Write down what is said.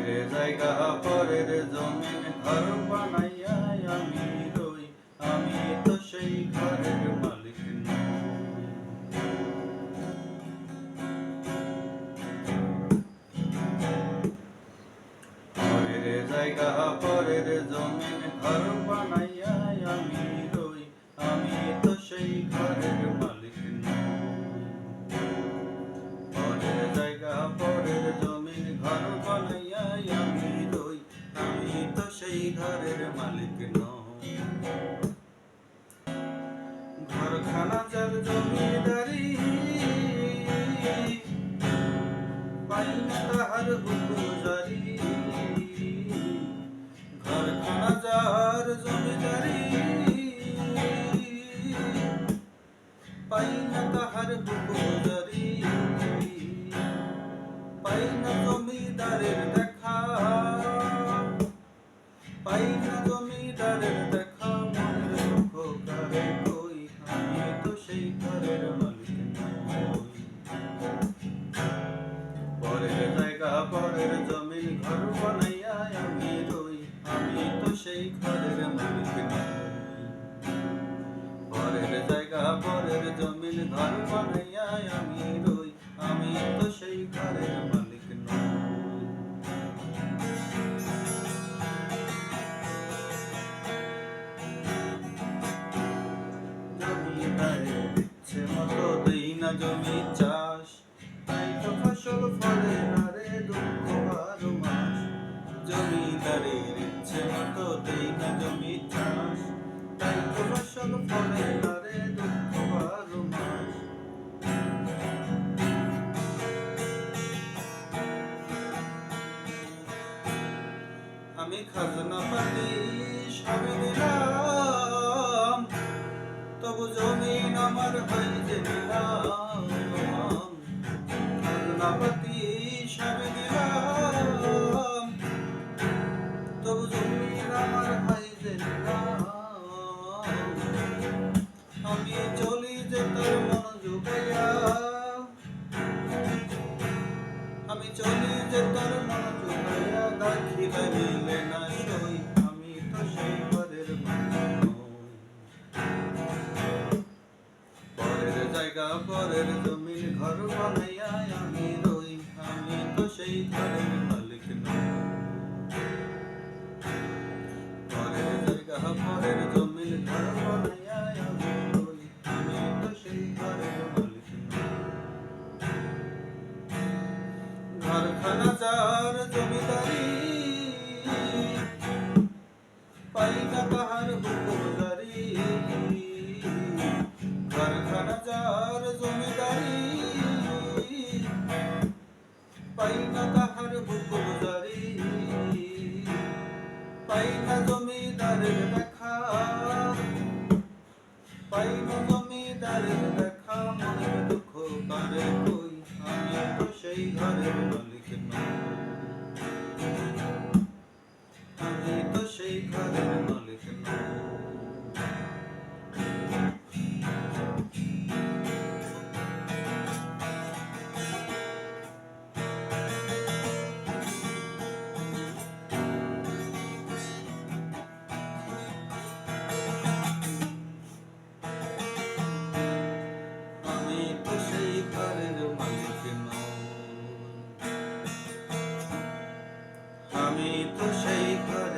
পরের জায়গা পরের জমিন ঘর বানাইয়া আমি রই, আমি তো সেই ঘরের মালিক নই। পরের জায়গা পরের জমিন ঘর বানাইয়া আমি রই, আমি তো সেই ঘরের মালিক নই। পরের জায়গা পরের জমিন ঘর বানাইয়া আমি রই, আমি তো সেই ঘরের মালিক নই। ঘরখানা যার জমিদারি, পাই না তাহার হুকুম জারি। ঘরখানা যার জমিদারি, পাই না তাহার হুকুম জারি। পাই না জমিদারের দেখা, পাই না জমিদারের দেখা। মনের দুঃখ কারে কই, আমি তো সেই ঘরের মালিক নই। পরের জায়গা পরের জমিন ঘর বানাইয়া আমি রই, আমি তো সেই ঘরের মালিক নই। পরের জায়গা পরের জমিন ঘর বানাইয়া আমি রই, আমি তো সেই ঘরের মালিক নই। জমিদারের ইচ্ছে মতো দেই না জমি চাষ, তাই তো ফসল ফলে না রে দুঃখ বারো মাস। জমিদারের ইচ্ছে মতো দেই না জমি চাষ, তাই তো ফসল ফলে না রে দুঃখ বারো মাস। আমি খাজনা পাতি সবই দিলাম, তবু জমিন আমার হয় যে নিলাম। খাজনা পাতি সবই দিলাম, তবু জমিন আমার হয় যে নিলাম। আমি চলি যে তোর মন জুগাইয়া, আমি চলি যে তোর মন জুগাইয়া। দাখিলে মিলে না সই, আমি তো সেই ঘরের মালিক নই। পরের জায়গা পরের জমিন ঘর বানাইয়া আমি রই, আমি তো সেই ঘরের মালিক নই। পরের জায়গা পরের জমিন ঘর বানাইয়া আমি রই, আমি তো সেই ঘরের মালিক নই। ঘরখানা যার জমিদারি, পাই না তাহার হুকুম জারি। ঘরখানা যার জমিদারি, পাই না তাহার হুকুম জারি। পাই না জমিদারের দেখা, পাই না জমিদারের দেখা। মনের দুঃখ কারে কই, আমি তো সেই ঘরের মালিক নই। আমি তো সেই ঘরের মালিক নই। আমি তো সেই ঘরের মালিক নই। আমি তো সেই ঘরের